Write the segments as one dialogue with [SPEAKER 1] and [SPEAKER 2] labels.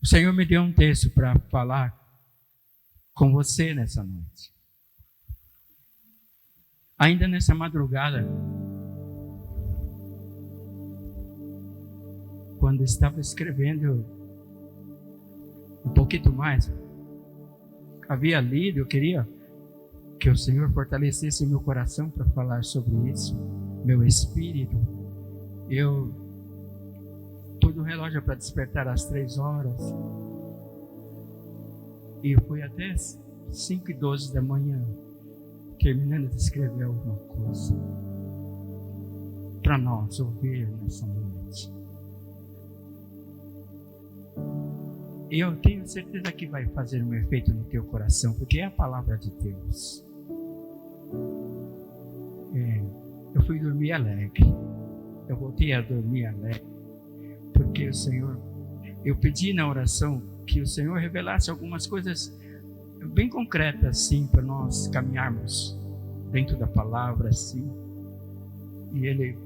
[SPEAKER 1] O Senhor me deu um texto para falar com você nessa noite. Ainda nessa madrugada, quando estava escrevendo um pouquinho mais, havia lido, eu queria que o Senhor fortalecesse meu coração para falar sobre isso, meu espírito. Eu pus o relógio para despertar às 3 horas e eu fui até 5:12 da manhã terminando de escrever alguma coisa para nós ouvir nessa noite. E eu tenho certeza que vai fazer um efeito no teu coração, porque é a palavra de Deus. Eu fui dormir alegre. Eu voltei a dormir alegre, porque o Senhor, eu pedi na oração que o Senhor revelasse algumas coisas bem concretas, assim, para nós caminharmos dentro da palavra, assim. E Ele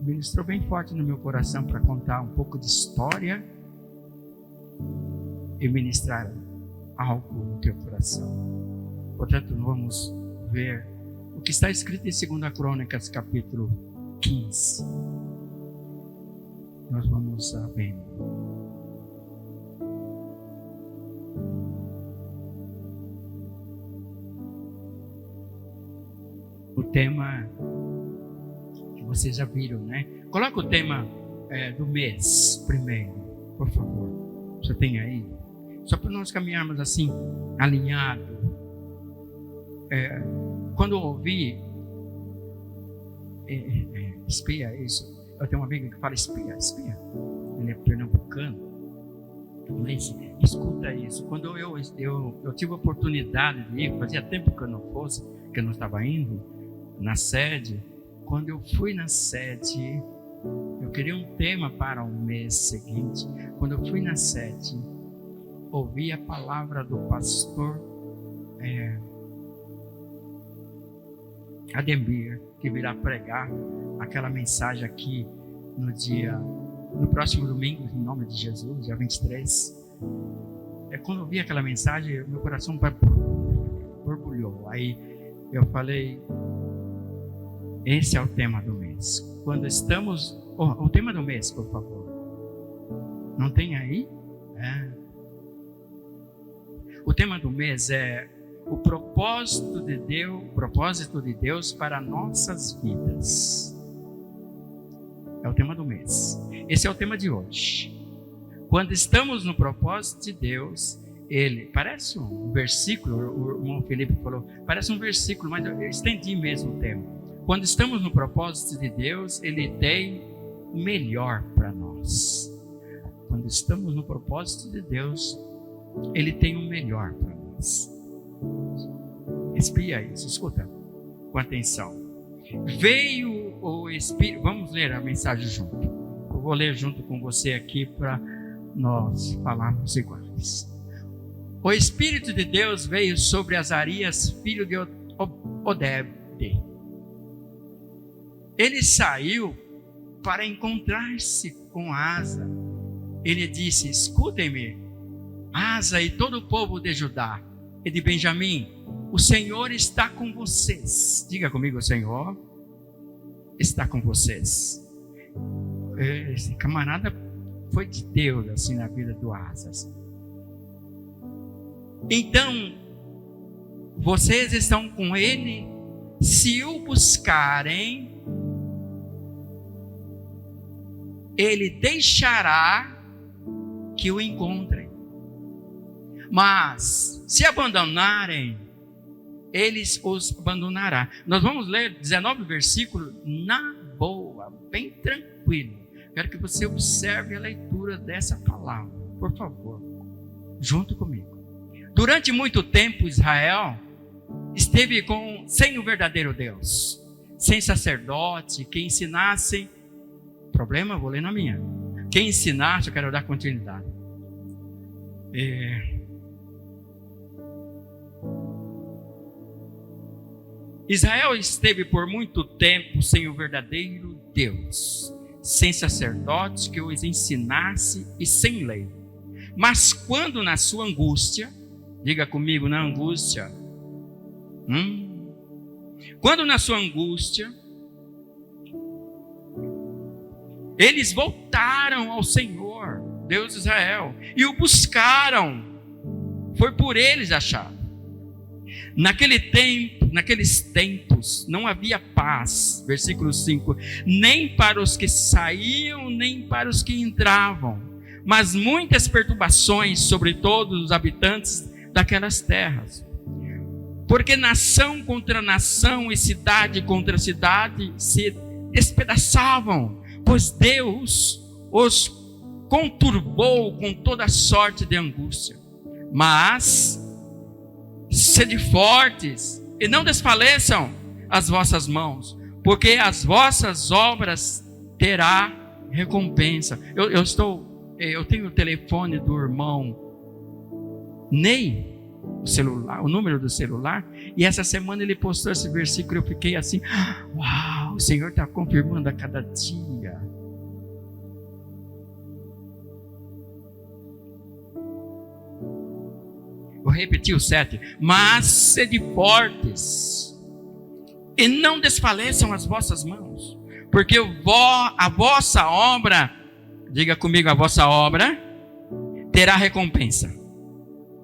[SPEAKER 1] ministrou bem forte no meu coração para contar um pouco de história e ministrar algo no teu coração. Portanto, vamos ver o que está escrito em 2 Crônicas, capítulo 15. Nós vamos ver. O tema que vocês já viram, né? Coloca o tema do mês primeiro, por favor. Você tem aí? Só para nós caminharmos assim, alinhado. Quando eu ouvi espia, isso. Eu tenho um amigo que fala espia. Ele é pernambucano. Mas escuta isso. Quando eu tive a oportunidade de ir, fazia tempo que eu não estava indo na sede. Quando eu fui na sede, eu queria um tema para o mês seguinte. Quando eu fui na sede, ouvi a palavra do pastor Ademir, que virá pregar aquela mensagem aqui no próximo domingo, em nome de Jesus, dia 23. Quando eu vi aquela mensagem, meu coração borbulhou. Aí eu falei, esse é o tema do mês. Quando estamos... o tema do mês, por favor. Não tem aí? O tema do mês é o propósito de Deus para nossas vidas. É o tema do mês. Esse é o tema de hoje. Quando estamos no propósito de Deus, ele parece um versículo, o irmão Felipe falou, parece um versículo, mas eu estendi mesmo o tema. Quando estamos no propósito de Deus, ele tem o melhor para nós. Quando estamos no propósito de Deus, ele tem o melhor para nós. Espia isso, escuta com atenção. Veio o Espírito, vamos ler a mensagem junto. Eu vou ler junto com você aqui para nós falarmos iguais. O Espírito de Deus veio sobre Azarias, filho de Odede. Ele saiu para encontrar-se com Asa. Ele disse: escutem-me, Asa e todo o povo de Judá e de Benjamim, o Senhor está com vocês. Diga comigo: o Senhor está com vocês. Esse camarada foi de Deus assim na vida do Asa. Então, vocês estão com ele, se o buscarem, ele deixará que o encontrem. Mas, se abandonarem, eles os abandonará. Nós vamos ler 19 versículos na boa, bem tranquilo. Quero que você observe a leitura dessa palavra, por favor, junto comigo. Durante muito tempo, Israel esteve sem o verdadeiro Deus, sem sacerdote que ensinassem. Problema, vou ler na minha. Quem ensinasse, eu quero dar continuidade. Israel esteve por muito tempo sem o verdadeiro Deus, sem sacerdotes que os ensinasse e sem lei. Mas quando na sua angústia, diga comigo, na angústia, quando na sua angústia, eles voltaram ao Senhor, Deus de Israel, e o buscaram, foi por eles achado. Naqueles tempos, não havia paz, versículo 5, nem para os que saíam, nem para os que entravam, mas muitas perturbações sobre todos os habitantes daquelas terras. Porque nação contra nação e cidade contra cidade se despedaçavam, pois Deus os conturbou com toda sorte de angústia. Mas sede fortes e não desfaleçam as vossas mãos, porque as vossas obras terá recompensa. Eu tenho o telefone do irmão Ney, o número do celular, e essa semana ele postou esse versículo, eu fiquei assim, uau, o Senhor está confirmando a cada dia. Vou repetir o 7, mas sede fortes, e não desfaleçam as vossas mãos, porque a vossa obra, diga comigo, a vossa obra terá recompensa.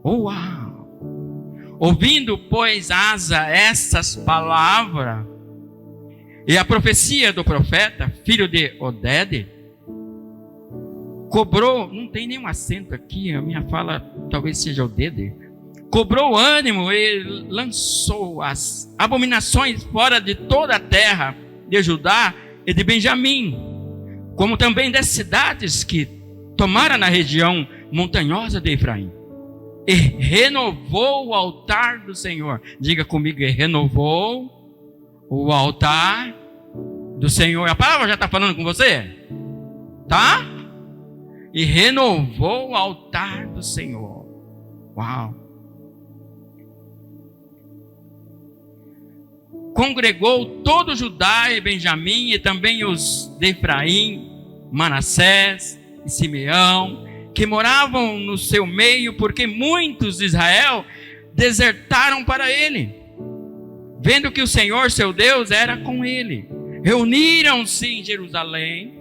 [SPEAKER 1] Uau! Ouvindo, pois, Asa estas palavras e a profecia do profeta, filho de Oded, cobrou, não tem nenhum acento aqui, a minha fala talvez seja Oded, cobrou ânimo e lançou as abominações fora de toda a terra de Judá e de Benjamim, como também das cidades que tomara na região montanhosa de Efraim. E renovou o altar do Senhor. Diga comigo, e renovou o altar do Senhor. A palavra já está falando com você? Tá? E renovou o altar do Senhor. Uau! Congregou todo Judá e Benjamim, e também os de Efraim, Manassés e Simeão, que moravam no seu meio, porque muitos de Israel desertaram para ele, vendo que o Senhor seu Deus era com ele. Reuniram-se em Jerusalém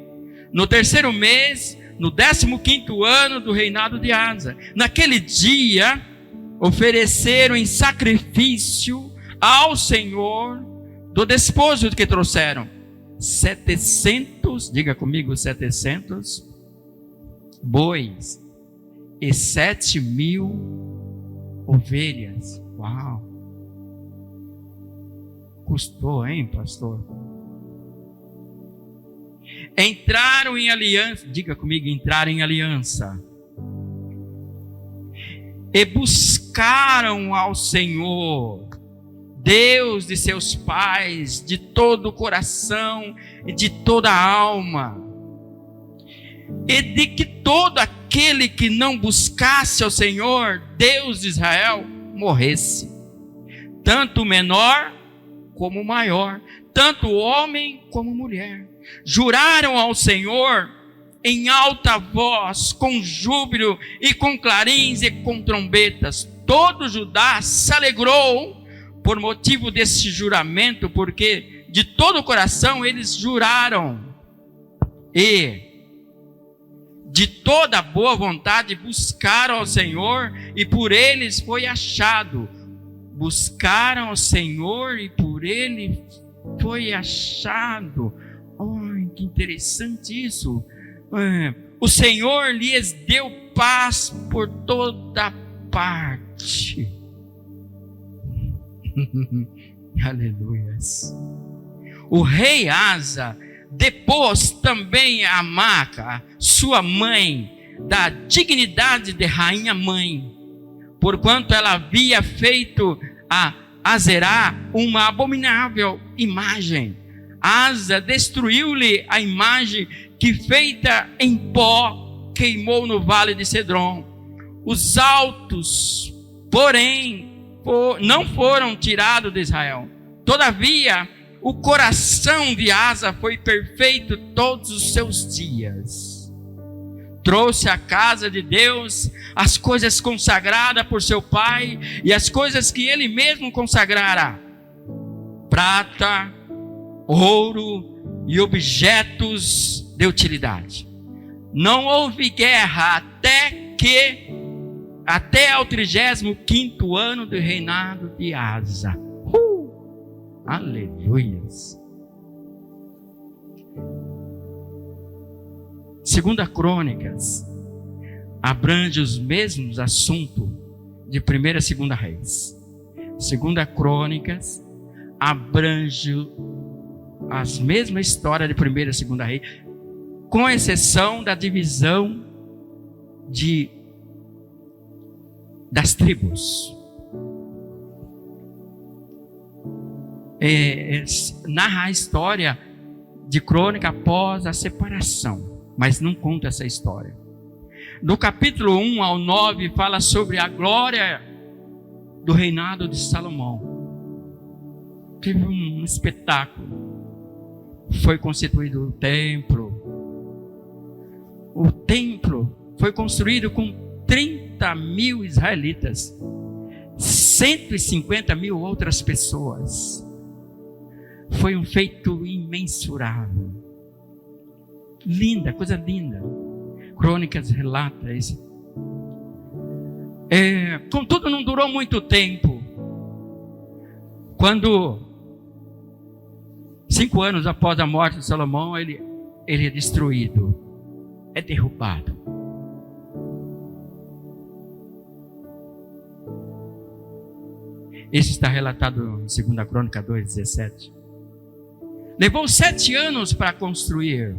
[SPEAKER 1] no 3º mês, no 15º ano do reinado de Asa. Naquele dia ofereceram em sacrifício ao Senhor do despojo que trouxeram 700, diga comigo, 700 bois e 7.000 ovelhas. Uau! Custou, hein, pastor? Entraram em aliança, diga comigo, entraram em aliança, e buscaram ao Senhor, Deus de seus pais, de todo o coração e de toda a alma, e de que todo aquele que não buscasse ao Senhor, Deus de Israel, morresse, tanto o menor como o maior, tanto o homem como a mulher. Juraram ao Senhor em alta voz, com júbilo e com clarins e com trombetas. Todo Judá se alegrou por motivo desse juramento, porque de todo o coração eles juraram, e de toda boa vontade buscaram ao Senhor, e por eles foi achado. Buscaram ao Senhor e por ele foi achado. Oh, que interessante isso. O Senhor lhes deu paz por toda parte. Aleluias. O rei Asa depôs também a Maaca, sua mãe, da dignidade de rainha mãe, porquanto ela havia feito a Azerá uma abominável imagem. Asa destruiu-lhe a imagem que, feita em pó, queimou no vale de Cedron. Os altos, porém, não foram tirados de Israel. Todavia, o coração de Asa foi perfeito todos os seus dias. trouxe à casa de Deus as coisas consagradas por seu pai e as coisas que ele mesmo consagrara: prata, ouro e objetos de utilidade. Não houve guerra até ao 35º ano do reinado de Asa. Aleluias. Segunda Crônicas abrange os mesmos assuntos de 1ª e 2ª Reis. Segunda Crônicas abrange as mesmas histórias de 1ª e 2ª Reis, com exceção da divisão das tribos. Narra a história de Crônica após a separação, mas não conta essa história. Do capítulo 1 ao 9 fala sobre a glória do reinado de Salomão. Teve um espetáculo. Foi constituído o templo. O templo foi construído com 30.000 israelitas, 150.000 outras pessoas. Foi um feito imensurável. Linda, coisa linda. Crônicas relata isso. Contudo, não durou muito tempo. Quando 5 anos após a morte de Salomão, ele é destruído, é derrubado. Isso está relatado em 2 Crônica 2:17. Levou 7 anos para construir.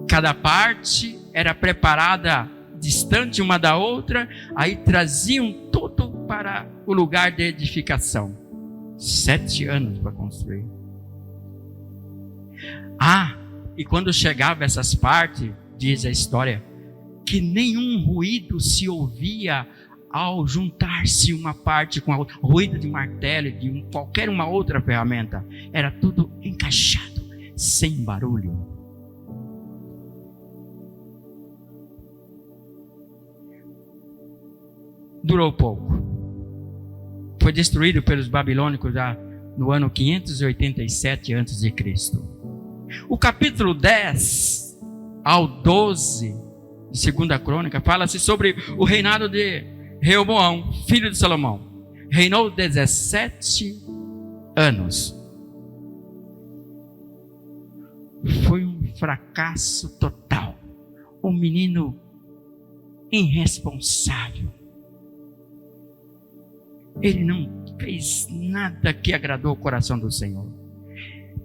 [SPEAKER 1] Cada parte era preparada distante uma da outra, aí traziam tudo para o lugar de edificação. 7 anos para construir. E quando chegava essas partes, diz a história, que nenhum ruído se ouvia ao juntar-se uma parte com a outra. Ruído de martelo, de qualquer uma outra ferramenta. Era tudo encaixado, sem barulho. Durou pouco. Foi destruído pelos babilônicos no ano 587 a.C. O capítulo 10 ao 12 de 2 Crônica fala-se sobre o reinado de Reoboão, filho de Salomão. Reinou 17 anos. Foi um fracasso total. Um menino irresponsável. Ele não fez nada que agradou o coração do Senhor.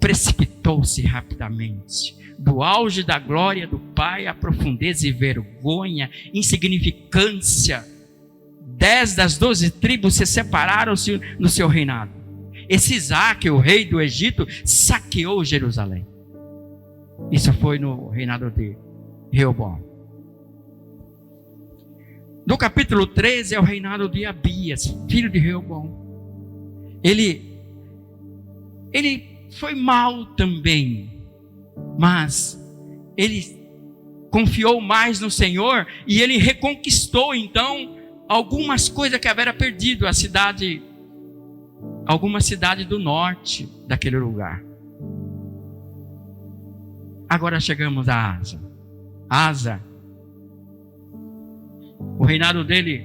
[SPEAKER 1] Precipitou-se rapidamente. Do auge da glória do pai, à profundeza e vergonha, insignificância. 10 das 12 tribos se separaram-se no seu reinado. Esse Isaac, o rei do Egito, saqueou Jerusalém. Isso foi no reinado de Reoboão. Do capítulo 13 é o reinado de Abias, filho de Reoboão. Ele foi mal também, mas ele confiou mais no Senhor e ele reconquistou então algumas coisas que havia perdido, alguma cidade do norte daquele lugar. Agora chegamos a Asa. Asa, o reinado dele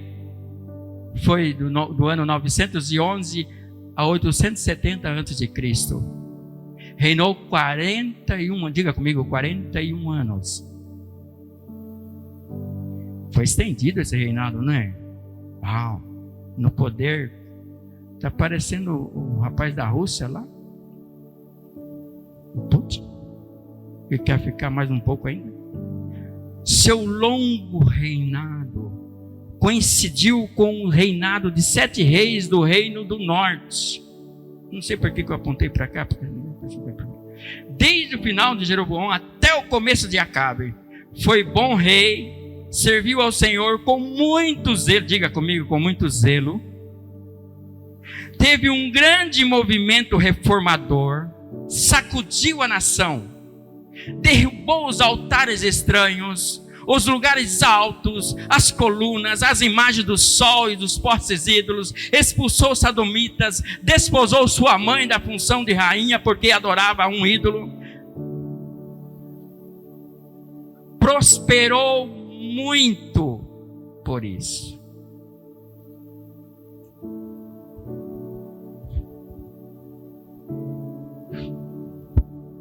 [SPEAKER 1] foi do ano 911 a 870 a.C. Reinou 41, diga comigo, 41 anos. Foi estendido esse reinado, não é? Uau, no poder. Está parecendo o rapaz da Rússia lá. O Putin. Que quer ficar mais um pouco ainda. Seu longo reinado coincidiu com o reinado de 7 reis do reino do norte. Não sei por que eu apontei para cá. Desde o final de Jeroboão até o começo de Acabe. Foi bom rei, serviu ao Senhor com muito zelo. Diga comigo, com muito zelo. Teve um grande movimento reformador, sacudiu a nação. derrubou os altares estranhos, os lugares altos, as colunas, as imagens do sol e dos postes ídolos, expulsou os sodomitas, desposou sua mãe da função de rainha porque adorava um ídolo, prosperou muito por isso.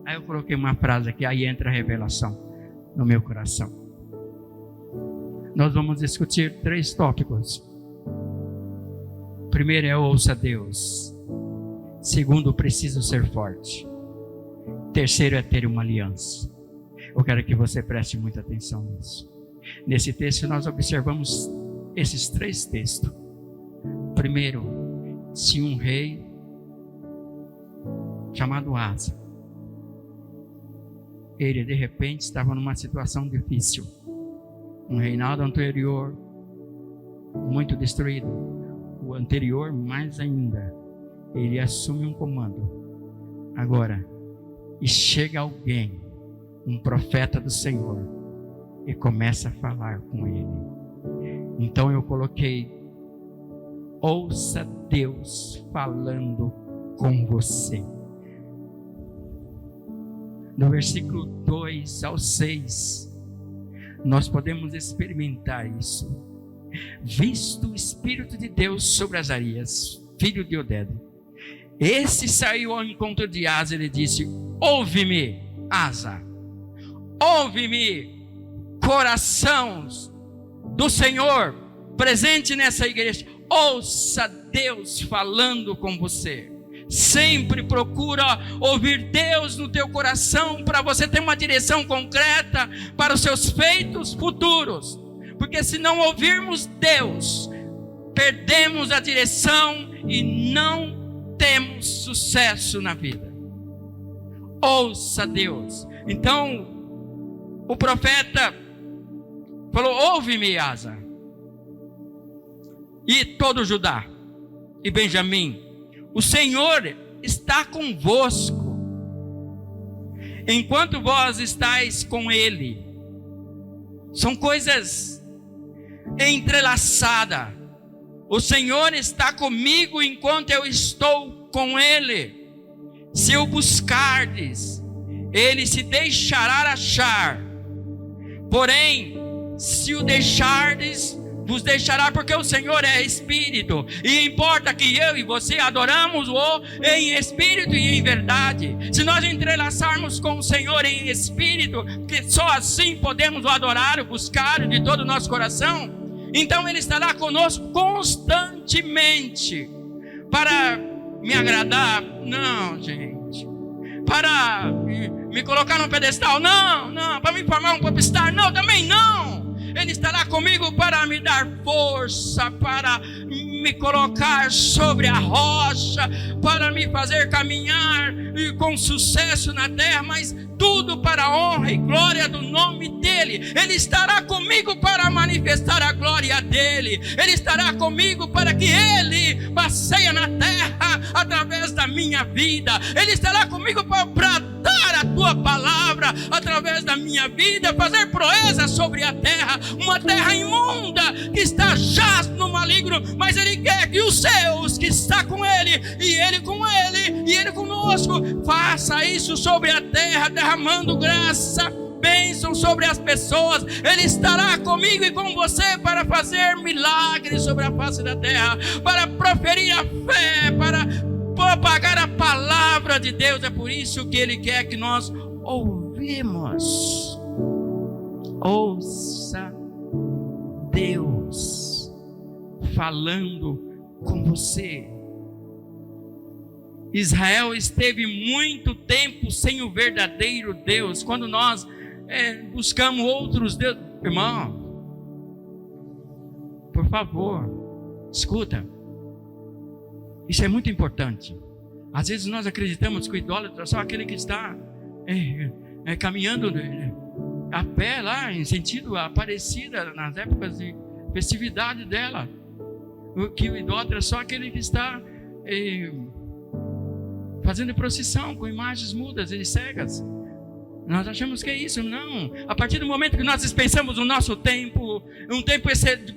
[SPEAKER 1] Aí eu coloquei uma frase aqui, aí entra a revelação no meu coração. Nós vamos discutir 3 tópicos. Primeiro é ouça Deus. Segundo, preciso ser forte. Terceiro é ter uma aliança. Eu quero que você preste muita atenção nisso. Nesse texto nós observamos esses 3 textos. Primeiro, se um rei chamado Asa, ele de repente estava numa situação difícil. Um reinado anterior muito destruído, o anterior mais ainda. Ele assume um comando agora, e chega alguém, um profeta do Senhor, e começa a falar com ele. Então eu coloquei: ouça Deus falando com você. No versículo 2 ao 6, nós podemos experimentar isso. Visto o Espírito de Deus sobre Azarias, filho de Oded, esse saiu ao encontro de Asa e lhe disse: ouve-me, Asa, ouve-me, corações do Senhor presente nessa igreja. Ouça Deus falando com você. Sempre procura ouvir Deus no teu coração, para você ter uma direção concreta para os seus feitos futuros. Porque se não ouvirmos Deus, perdemos a direção e não temos sucesso na vida. Ouça Deus. Então o profeta falou: ouve-me, Asa, e todo Judá e Benjamim, o Senhor está convosco, enquanto vós estáis com Ele. São coisas entrelaçadas. O Senhor está comigo enquanto eu estou com Ele. Se o buscardes, Ele se deixará achar. Porém, se o deixardes, vos deixará, porque o Senhor é Espírito, e importa que eu e você adoramos-o em Espírito e em verdade. Se nós entrelaçarmos com o Senhor em Espírito, que só assim podemos o adorar, o buscar de todo o nosso coração, então Ele estará conosco constantemente. Para me agradar? Não, gente. Para me colocar no pedestal? Não. Para me formar um popstar? Não, também não. Ele estará comigo para me dar força, para me colocar sobre a rocha, para me fazer caminhar com sucesso na terra, mas tudo para a honra e glória do nome dEle. Ele estará comigo para manifestar a glória dEle. Ele estará comigo para que Ele passeie na terra através da minha vida. Ele estará comigo para dar a Tua palavra através da minha vida, fazer proeza sobre a terra, uma terra imunda que está jaz no maligno, mas Ele quer que os seus que está com Ele, e Ele com Ele, e Ele conosco, faça isso sobre a terra, derramando graça, bênção sobre as pessoas. Ele estará comigo e com você para fazer milagres sobre a face da terra, para proferir a fé, para propagar a palavra de Deus. É por isso que Ele quer que nós ouvimos. Ouça Deus falando com você. Israel esteve muito tempo sem o verdadeiro Deus. Quando nós buscamos outros deuses, irmão, por favor, escuta, isso é muito importante. Às vezes nós acreditamos que o idólatra é só aquele que está caminhando a pé lá, em sentido Aparecida, nas épocas de festividade dela. Que o idólatra é só aquele que está fazendo procissão com imagens mudas e cegas. Nós achamos que é isso, não. A partir do momento que nós dispensamos o nosso tempo, um tempo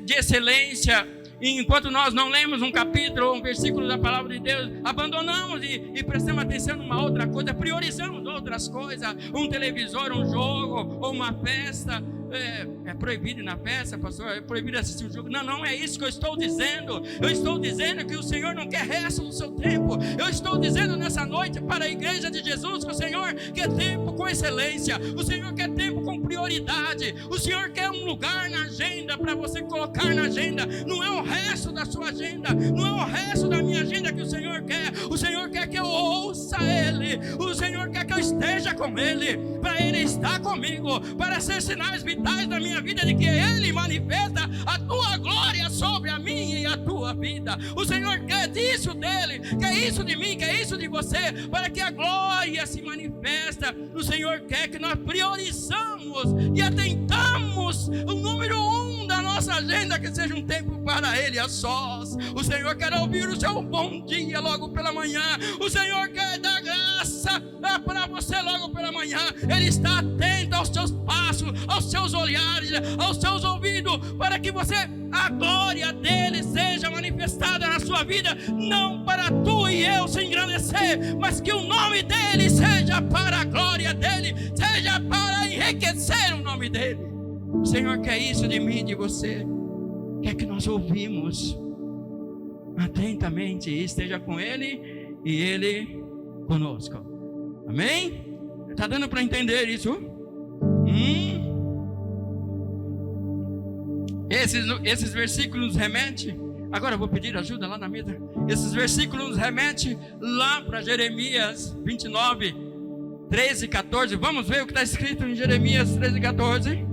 [SPEAKER 1] de excelência, enquanto nós não lemos um capítulo ou um versículo da palavra de Deus, abandonamos e prestamos atenção numa outra coisa, priorizamos outras coisas, um televisor, um jogo ou uma festa. É proibido ir na festa, pastor? É proibido assistir o jogo? Não, não é isso que eu estou dizendo. Eu estou dizendo que o Senhor não quer resto do seu tempo. Eu estou dizendo nessa noite para a igreja de Jesus que o Senhor quer tempo com excelência. O Senhor quer tempo com prioridade. O Senhor quer um lugar na agenda para você colocar na agenda. Não é o resto da sua agenda, não é o resto da minha agenda que o Senhor quer. O Senhor quer que eu ouça Ele. O Senhor quer que eu esteja com Ele, para Ele estar comigo, para ser sinais vitais da minha vida, de que Ele manifesta a tua glória sobre a minha e a tua vida. O Senhor quer disso dele, quer isso de mim, quer isso de você, para que a glória se manifesta. O Senhor quer que nós priorizamos e atentamos o número 1 da nossa agenda, que seja um tempo para Ele a sós. O Senhor quer ouvir o seu bom dia logo pela manhã. O Senhor quer dar graça para você logo pela manhã. Ele está atento aos seus passos, aos seus olhares, aos seus ouvidos, para que a glória dele seja manifestada na sua vida, não para tu e eu se engrandecer, mas que o nome dele seja para a glória dele, seja para enriquecer o nome dele. O Senhor quer isso de mim e de você, quer que nós ouvimos atentamente e esteja com ele e ele conosco. Amém? Está dando para entender isso? Esses versículos nos remetem. Agora eu vou pedir ajuda lá na mesa. Esses versículos nos remetem lá para Jeremias 29, 13 e 14. Vamos ver o que está escrito em Jeremias 13 e 14.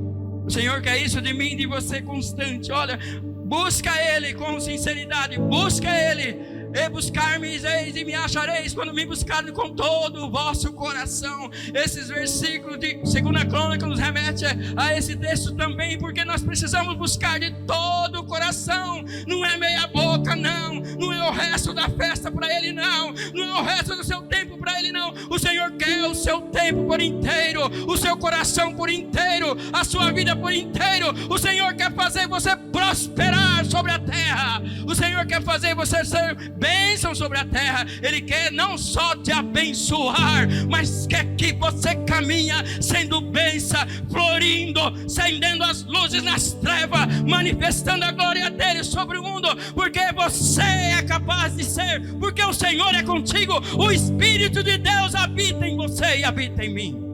[SPEAKER 1] O Senhor quer isso de mim e de você constante. Olha, busca Ele com sinceridade. Busca Ele. E buscar-me e me achareis quando me buscarem com todo o vosso coração. Esses versículos de 2 Crônica nos remete a esse texto também, porque nós precisamos buscar de todo o coração. Não é meia boca, não. Não é o resto da festa para Ele, não. Não é o resto do seu tempo para Ele, não. O Senhor quer o seu tempo por inteiro, o seu coração por inteiro, a sua vida por inteiro. O Senhor quer fazer você prosperar sobre a terra. O Senhor quer fazer você ser bênção sobre a terra. Ele quer não só te abençoar, mas quer que você caminha sendo bênção, florindo, acendendo as luzes nas trevas, manifestando a glória dele sobre o mundo, porque você é capaz de ser, porque o Senhor é contigo. O Espírito de Deus habita em você e habita em mim.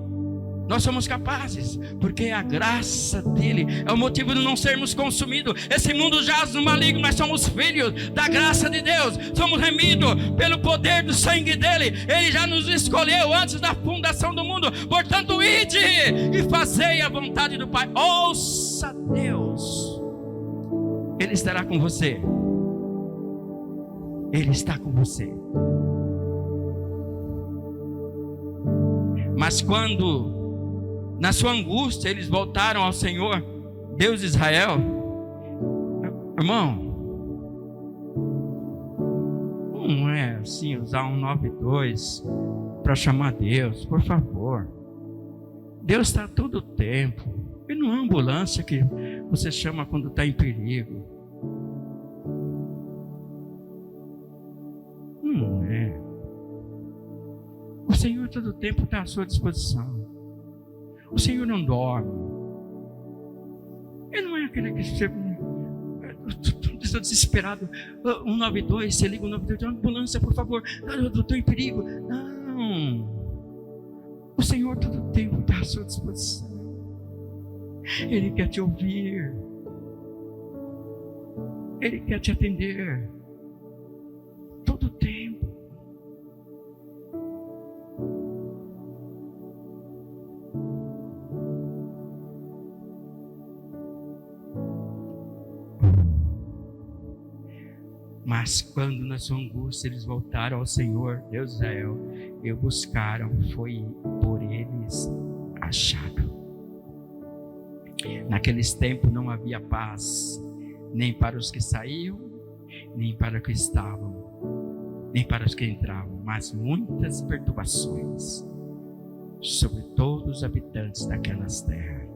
[SPEAKER 1] Nós somos capazes, porque a graça dele é o motivo de não sermos consumidos. Esse mundo jaz no maligno, mas somos filhos da graça de Deus. Somos remidos pelo poder do sangue dele. Ele já nos escolheu antes da fundação do mundo. Portanto, ide e fazei a vontade do Pai. Ouça Deus. Ele estará com você. Ele está com você. Mas quando na sua angústia eles voltaram ao Senhor, Deus de Israel, irmão, não é assim usar 192 para chamar Deus, por favor. Deus está todo o tempo. Ele não é uma ambulância que você chama quando está em perigo. Não é. O Senhor todo o tempo está à sua disposição. O Senhor não dorme. Ele não é aquele que você estou desesperado. 192, você liga 192, uma ambulância, por favor. Eu estou em perigo. Não. O Senhor todo o tempo está à sua disposição. Ele quer te ouvir. Ele quer te atender. Todo o tempo. Mas quando na sua angústia eles voltaram ao Senhor, Deus de Israel, e o buscaram, foi por eles achado. Naqueles tempos não havia paz, nem para os que saíam, nem para os que estavam, nem para os que entravam, mas muitas perturbações. sobre todos os habitantes daquelas terras.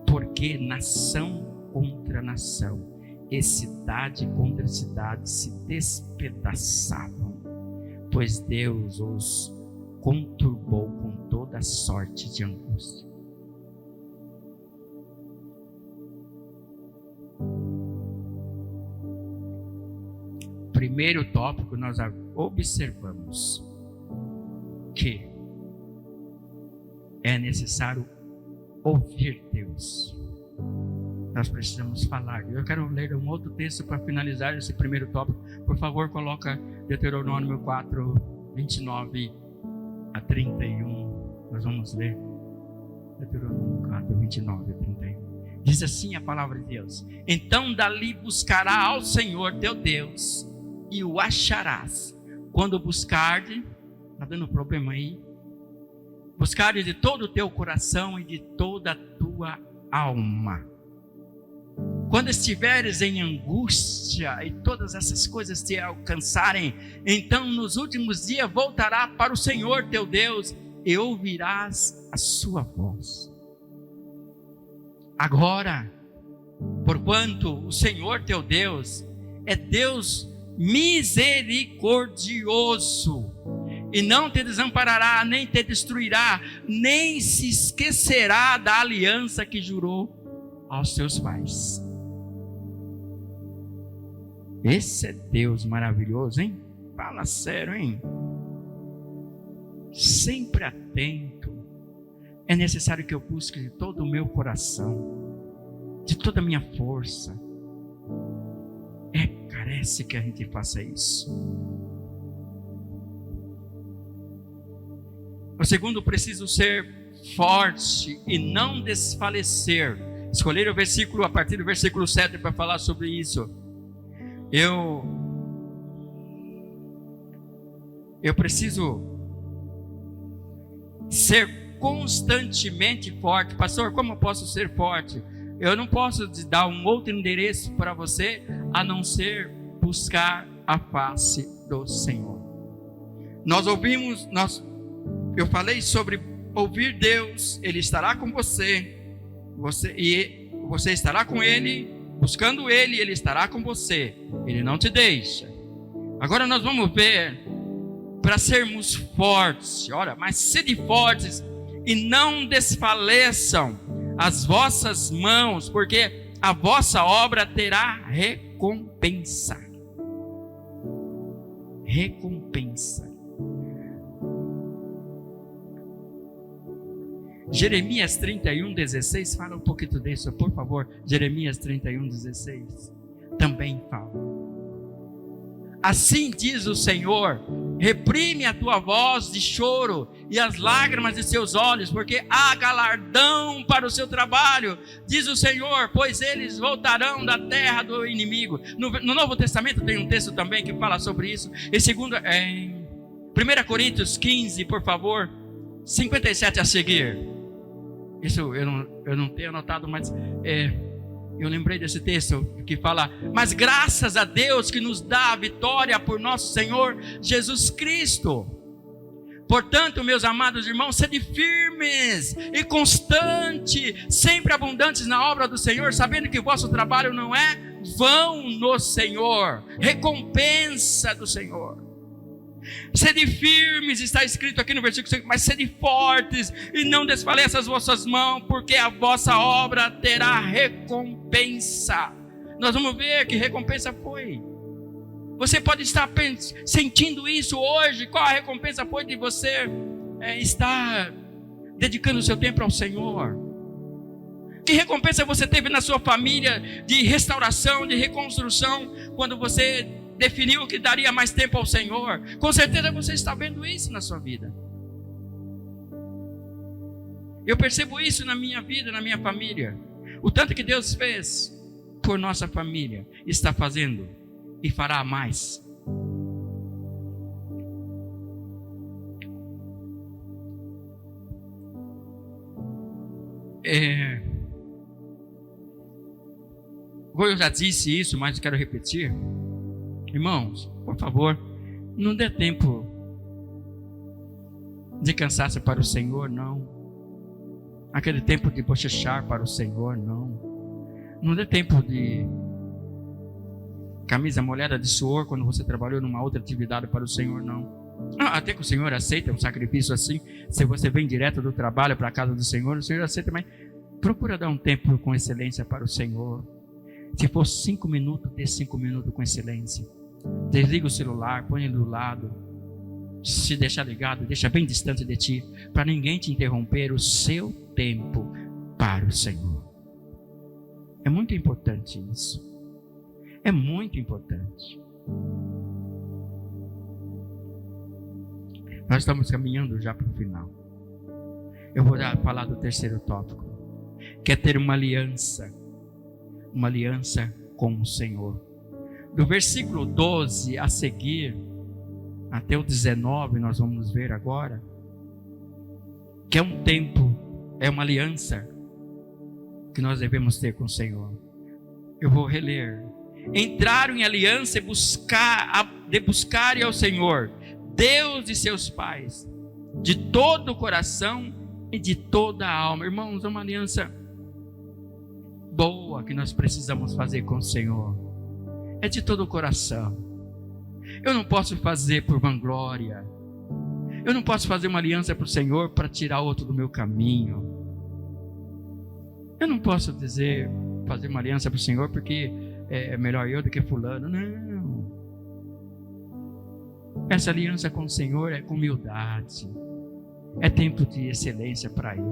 [SPEAKER 1] Porque nação contra nação e cidade contra cidade se despedaçavam, pois Deus os conturbou com toda sorte de angústia. Primeiro tópico, nós observamos que é necessário ouvir Deus. Nós precisamos falar. Eu quero ler um outro texto para finalizar esse primeiro tópico. Por favor, coloca Deuteronômio 4, 29 a 31. Nós vamos ler Deuteronômio 4, 29 a 31. Diz assim a palavra de Deus: então dali buscará ao Senhor teu Deus e o acharás, quando buscarde, está dando problema aí, buscarde de todo o teu coração e de toda a tua alma. Quando estiveres em angústia e todas essas coisas te alcançarem, então nos últimos dias voltará para o Senhor teu Deus e ouvirás a sua voz. Agora, porquanto o Senhor teu Deus é Deus misericordioso, e não te desamparará, nem te destruirá, nem se esquecerá da aliança que jurou aos teus pais. Esse é Deus maravilhoso, hein? Fala sério, hein? Sempre atento. É necessário que eu busque de todo o meu coração, de toda a minha força. Carece que a gente faça isso. O segundo, preciso ser forte e não desfalecer. Escolher o versículo, a partir do versículo 7 para falar sobre isso. Eu preciso ser constantemente forte. Pastor, como eu posso ser forte? Eu não posso te dar um outro endereço para você, a não ser buscar a face do Senhor. Eu falei sobre ouvir Deus. Ele estará com você, e você estará com Ele, buscando Ele, Ele estará com você. Ele não te deixa. Agora nós vamos ver, para sermos fortes, olha, mas sede fortes e não desfaleçam as vossas mãos, porque a vossa obra terá recompensa. Recompensa. Jeremias 31:16 fala um pouquinho disso, por favor. Jeremias 31:16 também fala. Assim diz o Senhor: reprime a tua voz de choro e as lágrimas de seus olhos, porque há galardão para o seu trabalho, diz o Senhor, pois eles voltarão da terra do inimigo. No Novo Testamento tem um texto também que fala sobre isso. Em 1 Coríntios 15, por favor, 57 a seguir. Isso eu não tenho anotado, mas eu lembrei desse texto que fala: mas graças a Deus que nos dá a vitória por nosso Senhor Jesus Cristo. Portanto, meus amados irmãos, sede firmes e constantes, sempre abundantes na obra do Senhor, sabendo que o vosso trabalho não é vão no Senhor, recompensa do Senhor. Sede firmes, está escrito aqui no versículo 5, mas sede fortes e não desfaleça as vossas mãos, porque a vossa obra terá recompensa. Nós vamos ver que recompensa foi. Você pode estar sentindo isso hoje. Qual a recompensa foi de você estar dedicando o seu tempo ao Senhor? Que recompensa você teve na sua família de restauração, de reconstrução, quando você definiu que daria mais tempo ao Senhor? Com certeza você está vendo isso na sua vida. Eu percebo isso na minha vida, na minha família. O tanto que Deus fez por nossa família, está fazendo e fará mais. Eu já disse isso, mas quero repetir. Irmãos, por favor, não dê tempo de cansaço para o Senhor, não. Aquele tempo de bochechar para o Senhor, não. Não dê tempo de camisa molhada de suor quando você trabalhou numa outra atividade para o Senhor, não. Até que o Senhor aceita um sacrifício assim. Se você vem direto do trabalho para a casa do Senhor, o Senhor aceita, mas procura dar um tempo com excelência para o Senhor. Se for 5 minutos, dê 5 minutos com excelência. Desliga o celular, põe ele do lado. Se deixar ligado, deixa bem distante de ti, para ninguém te interromper o seu tempo para o Senhor. É muito importante isso. É muito importante. Nós estamos caminhando já para o final. Eu vou falar do terceiro tópico, que é ter uma aliança com o Senhor. Do versículo 12 a seguir, até o 19, nós vamos ver agora, que é um tempo, é uma aliança que nós devemos ter com o Senhor. Eu vou reler. Entraram em aliança e buscarem ao Senhor, Deus de seus pais, de todo o coração e de toda a alma. Irmãos, é uma aliança boa que nós precisamos fazer com o Senhor. É de todo o coração. Eu não posso fazer por vanglória. Eu não posso fazer uma aliança para o Senhor para tirar outro do meu caminho. Eu não posso fazer uma aliança para o Senhor porque é melhor eu do que fulano. Não. Essa aliança com o Senhor é com humildade. É tempo de excelência para Ele.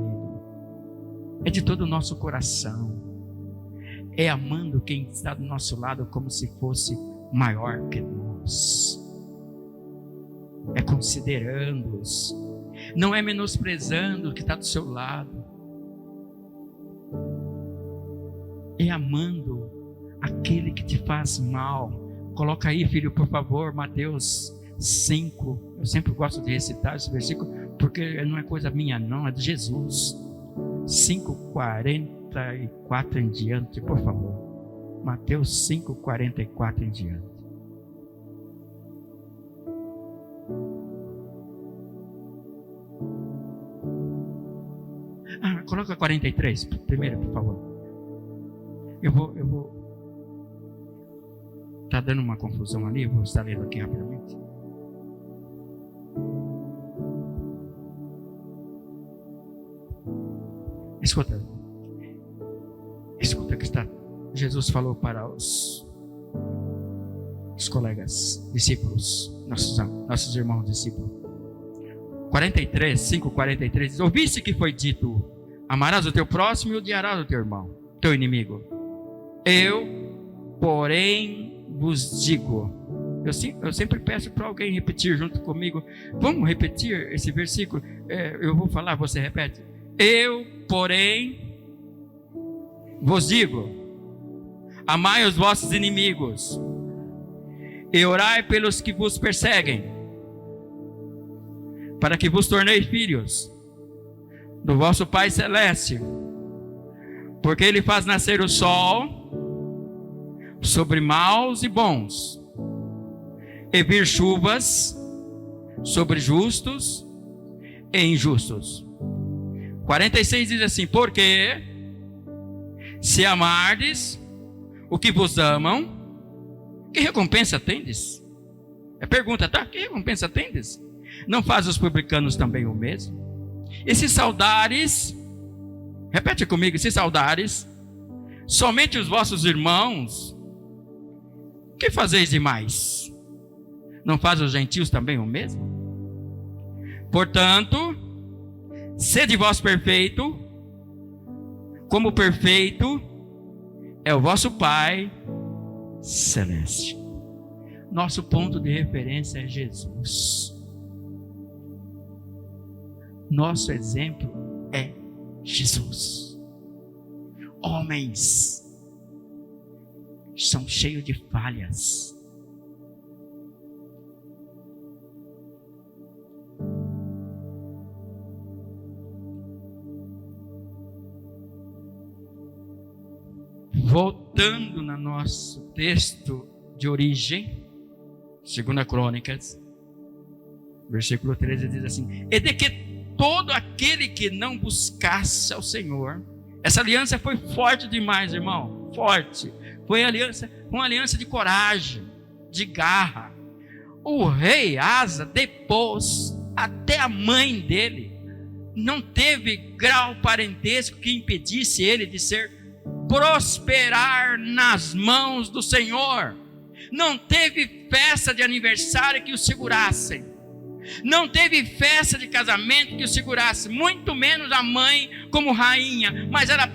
[SPEAKER 1] É de todo o nosso coração. É amando quem está do nosso lado como se fosse maior que nós. É considerando-os. Não é menosprezando o que está do seu lado. É amando aquele que te faz mal. Coloca aí, filho, por favor, Mateus 5. Eu sempre gosto de recitar esse versículo, porque não é coisa minha não, é de Jesus. 5:44 em diante, por favor. Mateus 5:44 em diante. Coloca 43 primeiro, por favor. Eu vou. Está dando uma confusão ali, eu vou estar lendo aqui rapidamente. Escuta que está. Jesus falou para os colegas, discípulos, nossos irmãos discípulos. 5:43 diz: ouviste que foi dito: amarás o teu próximo e odiarás o teu irmão, teu inimigo. Eu, porém, vos digo. Eu sempre peço para alguém repetir junto comigo. Vamos repetir esse versículo? Eu vou falar, você repete. Eu, porém, vos digo: amai os vossos inimigos e orai pelos que vos perseguem, para que vos torneis filhos do vosso Pai Celeste, porque Ele faz nascer o sol sobre maus e bons, e vir chuvas sobre justos e injustos. 46 diz assim: porque se amardes o que vos amam, que recompensa tendes? É pergunta, tá? Que recompensa tendes? Não faz os publicanos também o mesmo? E se saudares, repete comigo, se saudares somente os vossos irmãos, que fazeis demais? Não faz os gentios também o mesmo? Portanto, sede vós perfeito, como perfeito é o vosso Pai Celeste. Nosso ponto de referência é Jesus. Nosso exemplo é Jesus. Homens são cheios de falhas. Voltando no nosso texto de origem, 2 Crônicas, Versículo 13 diz assim: e de que todo aquele que não buscasse ao Senhor. Essa aliança foi forte demais, irmão, forte. Foi uma aliança de coragem, de garra. O rei Asa depôs até a mãe dele. Não teve grau parentesco que impedisse ele de prosperar nas mãos do Senhor. Não teve festa de aniversário que o segurassem. Não teve festa de casamento que o segurasse. Muito menos a mãe como rainha. Mas ela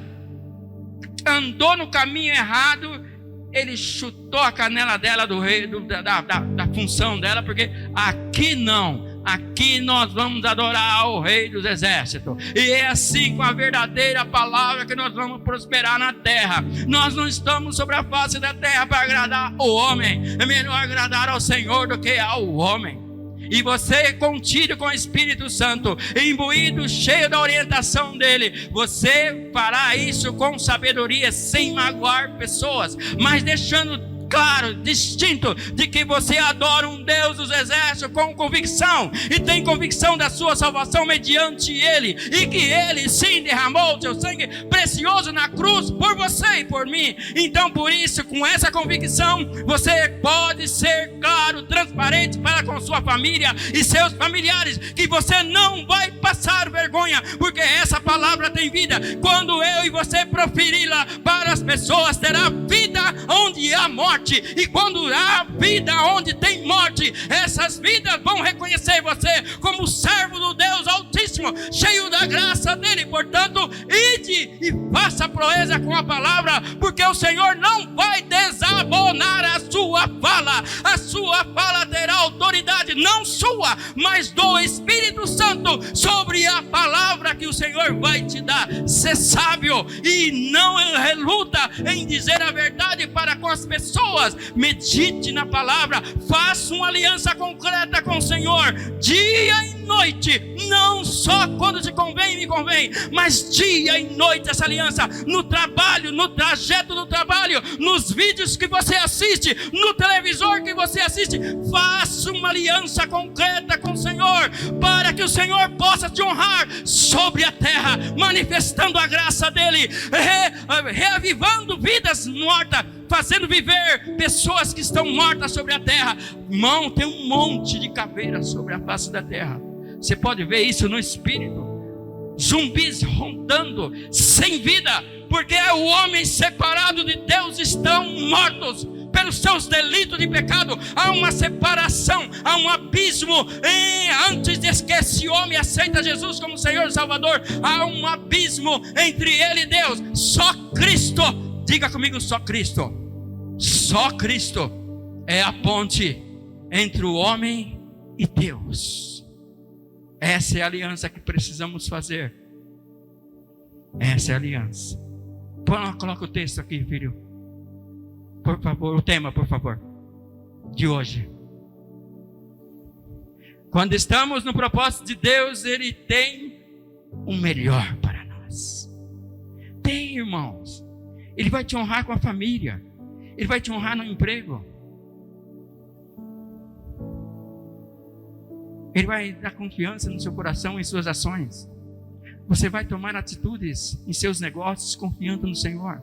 [SPEAKER 1] andou no caminho errado. Ele chutou a canela dela do rei, da função dela. Porque aqui não. Aqui nós vamos adorar o Rei dos Exércitos. E é assim, com a verdadeira palavra, que nós vamos prosperar na terra. Nós não estamos sobre a face da terra para agradar o homem. É melhor agradar ao Senhor do que ao homem. E você, contido com o Espírito Santo, imbuído, cheio da orientação dele, você fará isso com sabedoria, sem magoar pessoas, mas deixando claro, distinto, de que você adora um Deus dos exércitos com convicção, e tem convicção da sua salvação mediante ele, e que ele sim derramou o seu sangue precioso na cruz por você e por mim. Então, por isso, com essa convicção, você pode ser claro, transparente para com sua família e seus familiares, que você não vai passar vergonha, porque essa palavra tem vida. Quando eu e você proferi-la para as pessoas, terá vida onde há morte. E quando há vida onde tem morte, essas vidas vão reconhecer você como servo do Deus Altíssimo, cheio da graça dele. Portanto, ide e faça proeza com a palavra, porque o Senhor não vai desabonar a sua fala. A sua fala terá autoridade, não sua, mas do Espírito Santo, sobre a palavra que o Senhor vai te dar. Ser sábio e não reluta em dizer a verdade para com as pessoas. Medite na palavra, faça uma aliança concreta com o Senhor, dia e noite, não só quando te convém e me convém, mas dia e noite essa aliança, no trabalho, no trajeto do trabalho, nos vídeos que você assiste, no televisor que você assiste. Faça uma aliança concreta com o Senhor, para que o Senhor possa te honrar sobre a terra, manifestando a graça dele, reavivando vidas mortas, fazendo viver pessoas que estão mortas sobre a terra. Irmão, tem um monte de caveiras sobre a face da terra. Você pode ver isso no espírito. Zumbis rondando, sem vida, porque o homem separado de Deus estão mortos pelos seus delitos de pecado. Há uma separação, há um abismo. Antes de que esse homem aceita Jesus como Senhor e Salvador, há um abismo entre ele e Deus. Só Cristo, diga comigo, só Cristo. Só Cristo é a ponte entre o homem e Deus. Essa é a aliança que precisamos fazer. Essa é a aliança. Coloca o texto aqui, filho. Por favor, o tema, por favor, de hoje. Quando estamos no propósito de Deus, Ele tem o melhor para nós. Tem, irmãos. Ele vai te honrar com a família. Ele vai te honrar no emprego. Ele vai dar confiança no seu coração e em suas ações. Você vai tomar atitudes em seus negócios confiando no Senhor.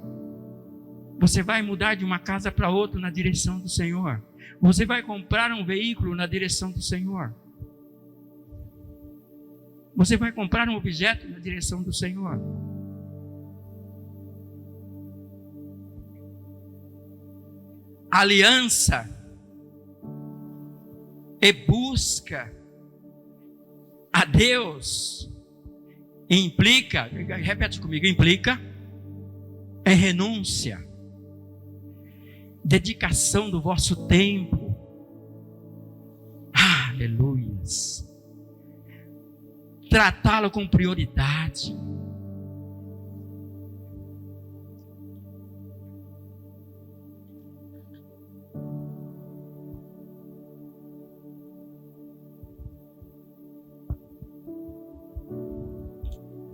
[SPEAKER 1] Você vai mudar de uma casa para outra na direção do Senhor. Você vai comprar um veículo na direção do Senhor. Você vai comprar um objeto na direção do Senhor. Aliança e busca a Deus implica, repete comigo, implica é renúncia, dedicação do vosso tempo. Aleluias. Tratá-lo com prioridade.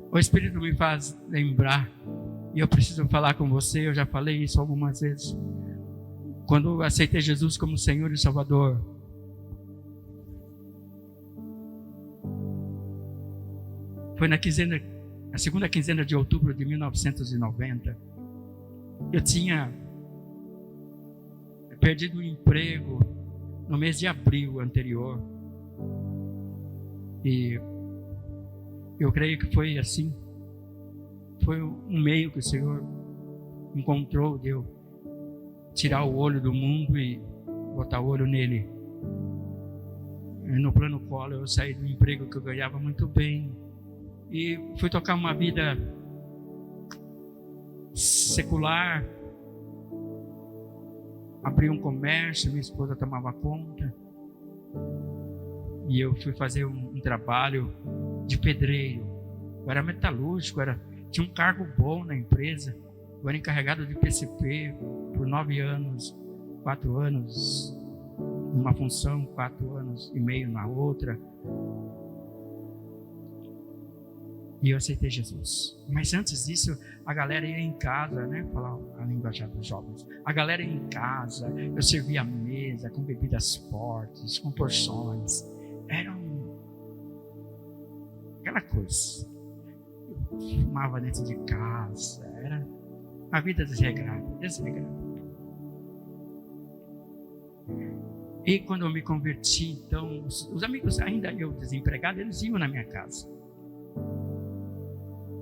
[SPEAKER 1] O Espírito me faz lembrar, e eu preciso falar com você, eu já falei isso algumas vezes. Quando eu aceitei Jesus como Senhor e Salvador, Foi na segunda quinzena de outubro de 1990. Eu tinha perdido o emprego no mês de abril anterior. E eu creio que foi assim. Foi um meio que o Senhor encontrou de eu tirar o olho do mundo e botar o olho nele. E no plano Collor eu saí do emprego que eu ganhava muito bem e fui tocar uma vida secular. Abri um comércio, minha esposa tomava conta e eu fui fazer um trabalho de pedreiro. Eu era metalúrgico, tinha um cargo bom na empresa. Eu era encarregado de PCP por 9 anos, 4 anos numa função, 4 anos e meio na outra. E eu aceitei Jesus. Mas antes disso, a galera ia em casa, né? Falar a linguagem dos jovens. A galera ia em casa, eu servia a mesa com bebidas fortes, com porções. Era aquela coisa. Eu fumava dentro de casa. Era a vida desregrada. E quando eu me converti, então, os amigos, ainda eu desempregado, eles iam na minha casa.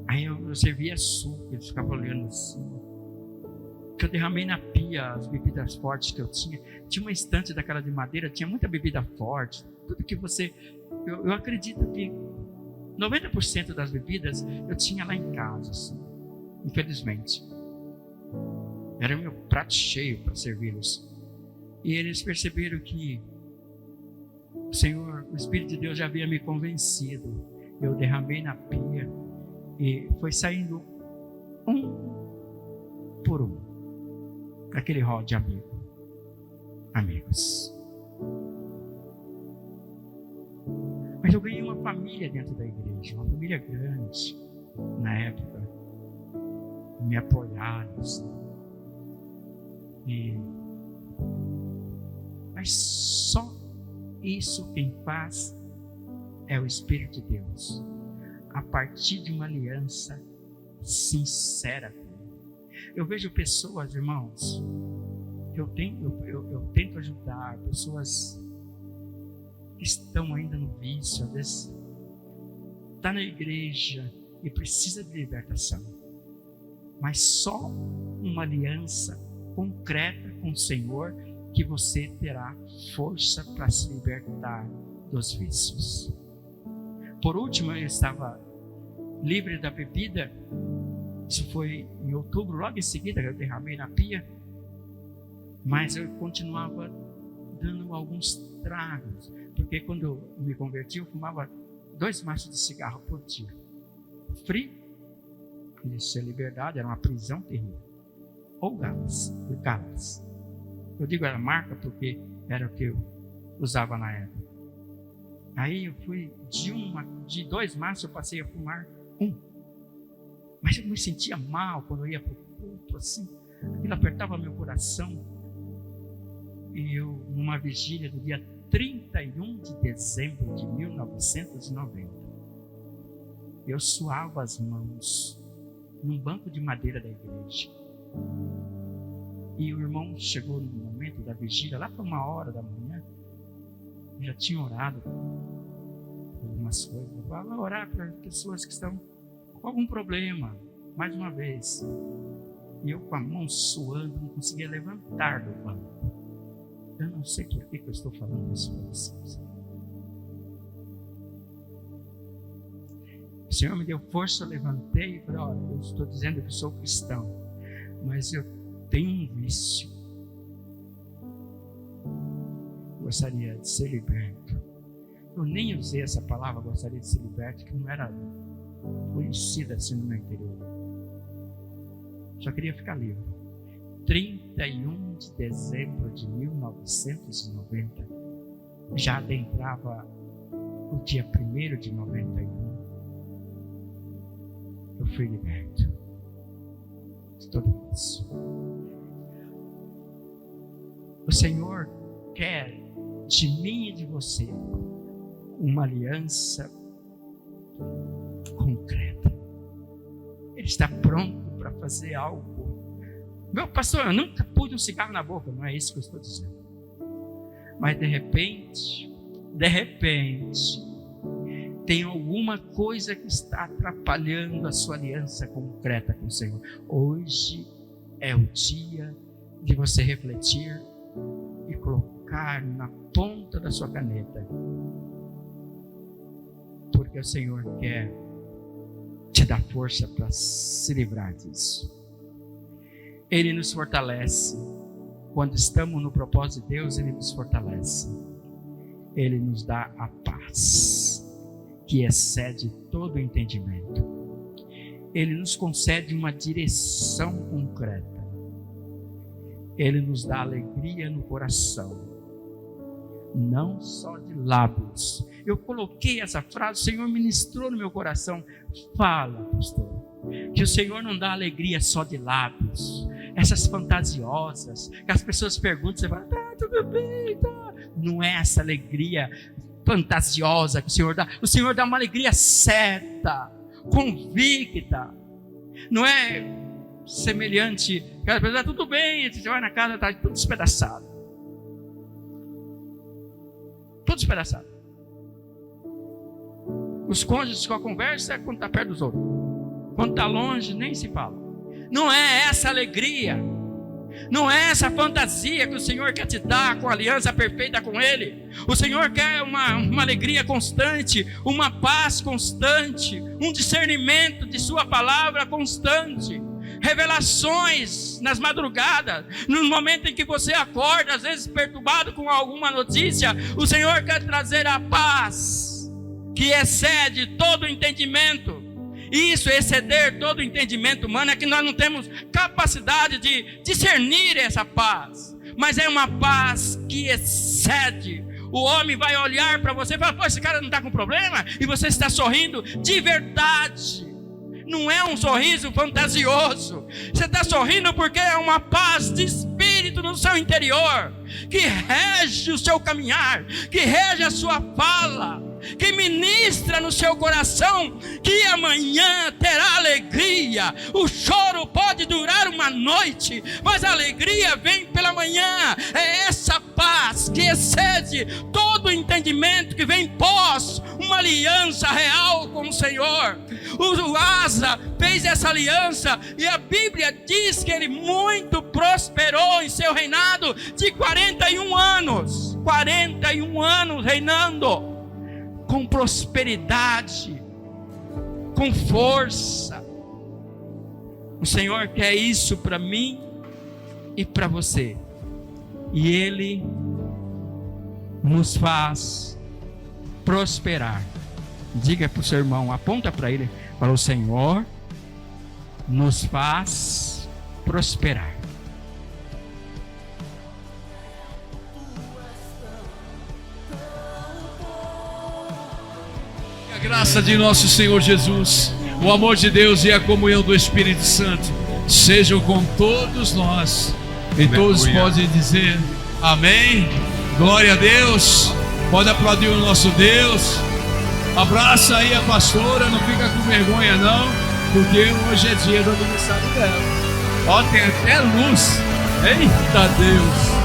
[SPEAKER 1] Aí eu servia suco, eles ficavam olhando assim. Que eu derramei na pia as bebidas fortes que eu tinha. Tinha uma estante daquela de madeira, tinha muita bebida forte. Tudo que você... Eu acredito que 90% das bebidas eu tinha lá em casa, assim, infelizmente. Era o meu prato cheio para servi-los. E eles perceberam que o Senhor, o Espírito de Deus já havia me convencido. Eu derramei na pia e foi saindo um por um daquele rol de amigos. Mas eu ganhei uma família dentro da igreja, uma família grande na época. Me apoiaram, assim. Mas só isso quem faz é o Espírito de Deus, a partir de uma aliança sincera com Ele. Eu vejo pessoas, irmãos, eu tento ajudar, pessoas que estão ainda no vício, às vezes está na igreja e precisa de libertação, mas só uma aliança concreta com o Senhor que você terá força para se libertar dos vícios. Por último, eu estava livre da bebida. Isso foi em outubro, logo em seguida eu derramei na pia, mas eu continuava dando alguns tragos, porque quando eu me converti eu fumava 2 maços de cigarro por dia. Free, isso é liberdade, era uma prisão terrível. Ou galas. Eu digo era marca porque era o que eu usava na época. Aí eu fui de 2 maços eu passei a fumar 1. Mas eu me sentia mal quando eu ia para o culto, assim. Aquilo apertava meu coração. E eu, numa vigília do dia 31 de dezembro de 1990, eu suava as mãos num banco de madeira da igreja. E o irmão chegou no momento da vigília, lá para 1h da manhã, eu já tinha orado por algumas coisas. Eu falava orar para pessoas que estão com algum problema, mais uma vez. E eu com a mão suando, não conseguia levantar do banco. Eu não sei por que eu estou falando isso para vocês. O Senhor me deu força, eu levantei e falei, olha, eu estou dizendo que sou cristão, mas eu tenho um vício. Gostaria de ser liberto. Eu nem usei essa palavra, gostaria de ser liberto, que não era conhecida assim no meu interior. Só queria ficar livre. 31 de dezembro de 1990, já adentrava o dia 1º de 91, eu fui liberto de tudo isso. O Senhor quer de mim e de você uma aliança concreta. Ele está pronto para fazer algo. Meu pastor, eu nunca pus um cigarro na boca. Não é isso que eu estou dizendo. Mas de repente, tem alguma coisa que está atrapalhando a sua aliança concreta com o Senhor. Hoje é o dia de você refletir e colocar na ponta da sua caneta, porque o Senhor quer te dar força para se livrar disso. Ele nos fortalece. Quando estamos no propósito de Deus, Ele nos fortalece. Ele nos dá a paz que excede todo o entendimento. Ele nos concede uma direção concreta. Ele nos dá alegria no coração, não só de lábios. Eu coloquei essa frase, o Senhor ministrou no meu coração. Fala, pastor, que o Senhor não dá alegria só de lábios, essas fantasiosas, que as pessoas perguntam, você fala, tá, tudo bem, tá. Não é essa alegria fantasiosa que o Senhor dá uma alegria certa, convicta. Não é semelhante, cada pessoa, tudo bem, você vai na casa, está tudo despedaçado. Tudo despedaçado. Os cônjuges só conversam quando está perto dos outros. Quando está longe, nem se fala. Não é essa alegria, não é essa fantasia que o Senhor quer te dar com a aliança perfeita com Ele. O Senhor quer uma alegria constante, uma paz constante, um discernimento de Sua palavra constante, revelações nas madrugadas, no momento em que você acorda, às vezes perturbado com alguma notícia. O Senhor quer trazer a paz que excede todo o entendimento. Isso, exceder todo o entendimento humano, é que nós não temos capacidade de discernir essa paz, mas é uma paz que excede. O homem vai olhar para você e falar, pô, esse cara não está com problema, e você está sorrindo de verdade. Não é um sorriso fantasioso. Você está sorrindo porque é uma paz de espírito no seu interior, que rege o seu caminhar, que rege a sua fala, que ministra no seu coração, que amanhã terá alegria. O choro pode durar uma noite, mas a alegria vem pela manhã. É essa paz que excede todo o entendimento, que vem pós uma aliança real com o Senhor. O Asa fez essa aliança, e a Bíblia diz que ele muito prosperou em seu reinado de 41 anos. 41 anos reinando com prosperidade, com força. O Senhor quer isso para mim e para você, e Ele nos faz prosperar. Diga para o seu irmão, aponta para ele, fala, o Senhor nos faz prosperar.
[SPEAKER 2] A graça de nosso Senhor Jesus, o amor de Deus e a comunhão do Espírito Santo sejam com todos nós. E todos podem dizer amém. Glória a Deus. Pode aplaudir o nosso Deus. Abraça aí a pastora, não fica com vergonha não, porque hoje é dia do aniversário dela. Ó, tem até luz. Eita Deus.